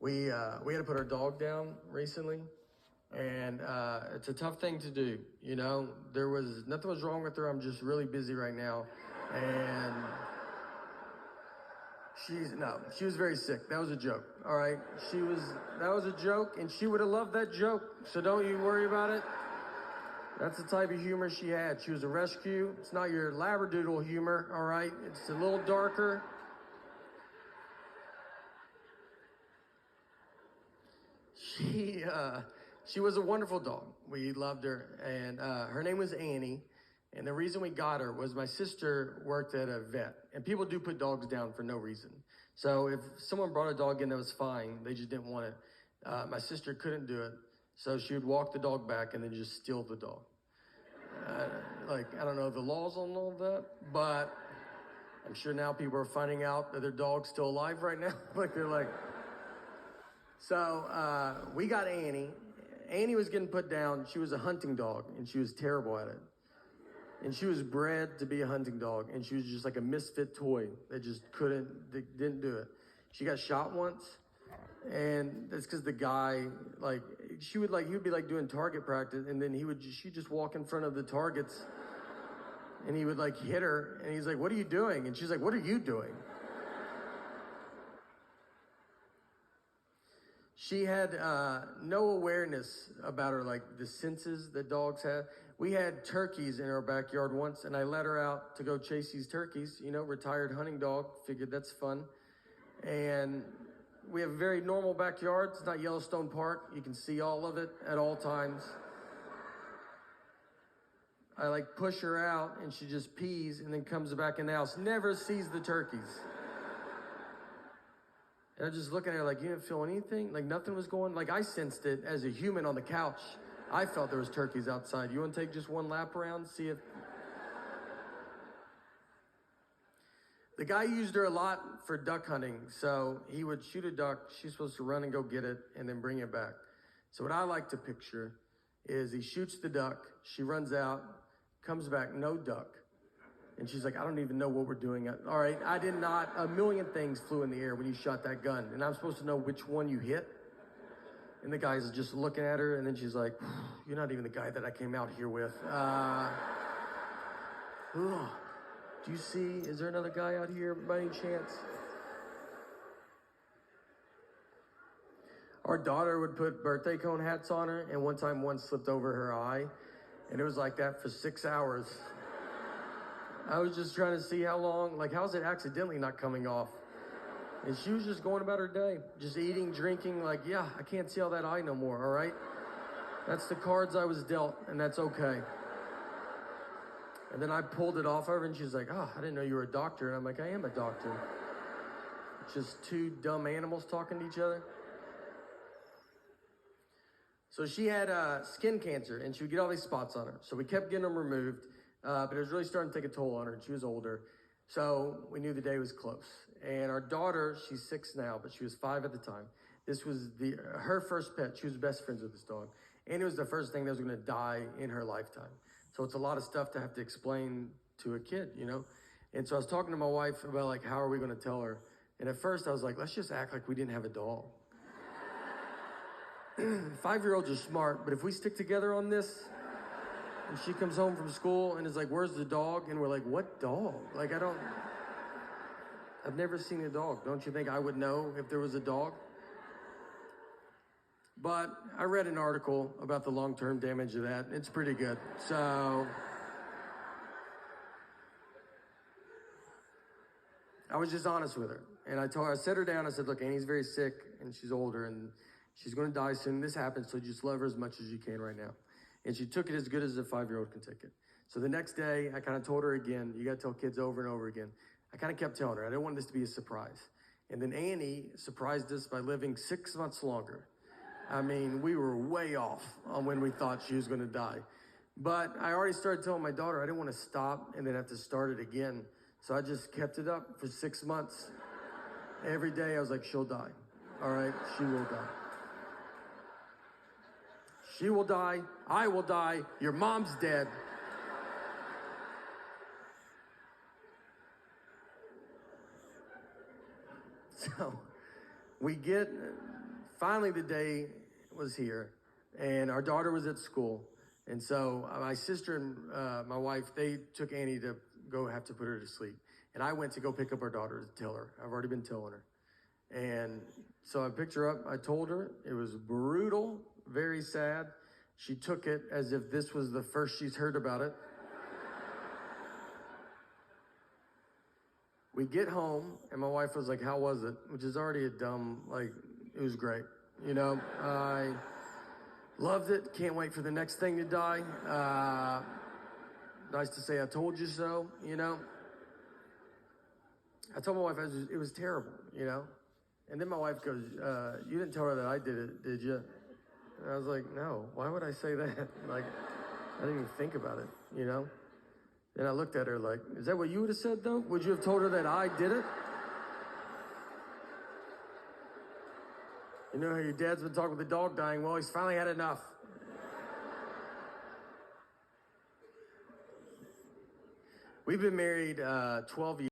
We had to put our dog down recently, and it's a tough thing to do. You know, nothing was wrong with her. I'm just really busy right now, and she was very sick. That was a joke. All right, that was a joke, and she would have loved that joke. So don't you worry about it. That's the type of humor she had. She was a rescue. It's not your labradoodle humor, all right? It's a little darker. She was a wonderful dog. We loved her, and her name was Annie. And the reason we got her was my sister worked at a vet, and people do put dogs down for no reason. So if someone brought a dog in that was fine, they just didn't want it. My sister couldn't do it, so she would walk the dog back and then just steal the dog. I don't know the laws on all of that, but I'm sure now people are finding out that their dog's still alive right now. So we got Annie. Annie was getting put down. She was a hunting dog, and she was terrible at it. And she was bred to be a hunting dog, and she was just like a misfit toy that just didn't do it. She got shot once, and that's because the guy, he would be like doing target practice, and then she'd just walk in front of the targets, and he would like hit her, and he's like, "What are you doing?" And she's like, "What are you doing?" She had no awareness about her, like the senses that dogs have. We had turkeys in our backyard once, and I let her out to go chase these turkeys. You know, retired hunting dog, figured that's fun. And we have a very normal backyard. It's not Yellowstone Park. You can see all of it at all times. I push her out, and she just pees and then comes back in the house. Never sees the turkeys. And I'm just looking at her like, you didn't feel anything? Like nothing was going, I sensed it as a human on the couch. I felt there was turkeys outside. You want to take just one lap around, see if... The guy used her a lot for duck hunting. So he would shoot a duck. She's supposed to run and go get it and then bring it back. So what I like to picture is he shoots the duck. She runs out, comes back, no duck. And she's like, I don't even know what we're doing. All right, I did not. A million things flew in the air when you shot that gun. And I'm supposed to know which one you hit. And the guy's just looking at her. And then she's like, you're not even the guy that I came out here with. Do you see? Is there another guy out here by any chance? Our daughter would put birthday cone hats on her. And one time one slipped over her eye. And it was like that for 6 hours. I was just trying to see how long, how's it accidentally not coming off? And she was just going about her day, just eating, drinking, I can't see all that eye no more, all right? That's the cards I was dealt, and that's okay. And then I pulled it off of her, and she's like, I didn't know you were a doctor. And I'm like, I am a doctor. It's just two dumb animals talking to each other. So she had skin cancer, and she would get all these spots on her. So we kept getting them removed. But it was really starting to take a toll on her, and she was older. So we knew the day was close. And our daughter, she's 6 now, but she was 5 at the time. This was her first pet. She was best friends with this dog. And it was the first thing that was going to die in her lifetime. So it's a lot of stuff to have to explain to a kid, you know? And so I was talking to my wife about, how are we going to tell her? And at first I was like, let's just act like we didn't have a dog. 5-year-olds are smart, but if we stick together on this... And she comes home from school and is like, where's the dog? And we're like, what dog? I've never seen a dog. Don't you think I would know if there was a dog? But I read an article about the long-term damage of that. It's pretty good. So I was just honest with her. And I set her down. I said, look, Annie's very sick and she's older and she's going to die soon. This happens. So just love her as much as you can right now. And she took it as good as a 5-year-old can take it. So the next day, I kind of told her again, you got to tell kids over and over again. I kind of kept telling her, I didn't want this to be a surprise. And then Annie surprised us by living 6 months longer. I mean, we were way off on when we thought she was going to die. But I already started telling my daughter I didn't want to stop and then have to start it again. So I just kept it up for 6 months. Every day I was like, she'll die. All right, she will die. She will die, I will die, your mom's dead. So we get finally the day was here, and our daughter was at school. And so my sister and my wife, they took Annie to go have to put her to sleep. And I went to go pick up our daughter to tell her. I've already been telling her. And so I picked her up. I told her. It was brutal, very sad. She took it as if this was the first she's heard about it. We get home, and my wife was like, how was it? Which is already a dumb, like, it was great. You know, I loved it. Can't wait for the next thing to die. Nice to say I told you so, you know. I told my wife it was terrible, you know. And then my wife goes, you didn't tell her that I did it, did you? And I was like, no, why would I say that? Like, I didn't even think about it, you know. And I looked at her like, is that what you would have said, though? Would you have told her that I did it? You know how your dad's been talking with the dog dying? Well, he's finally had enough. We've been married 12 years.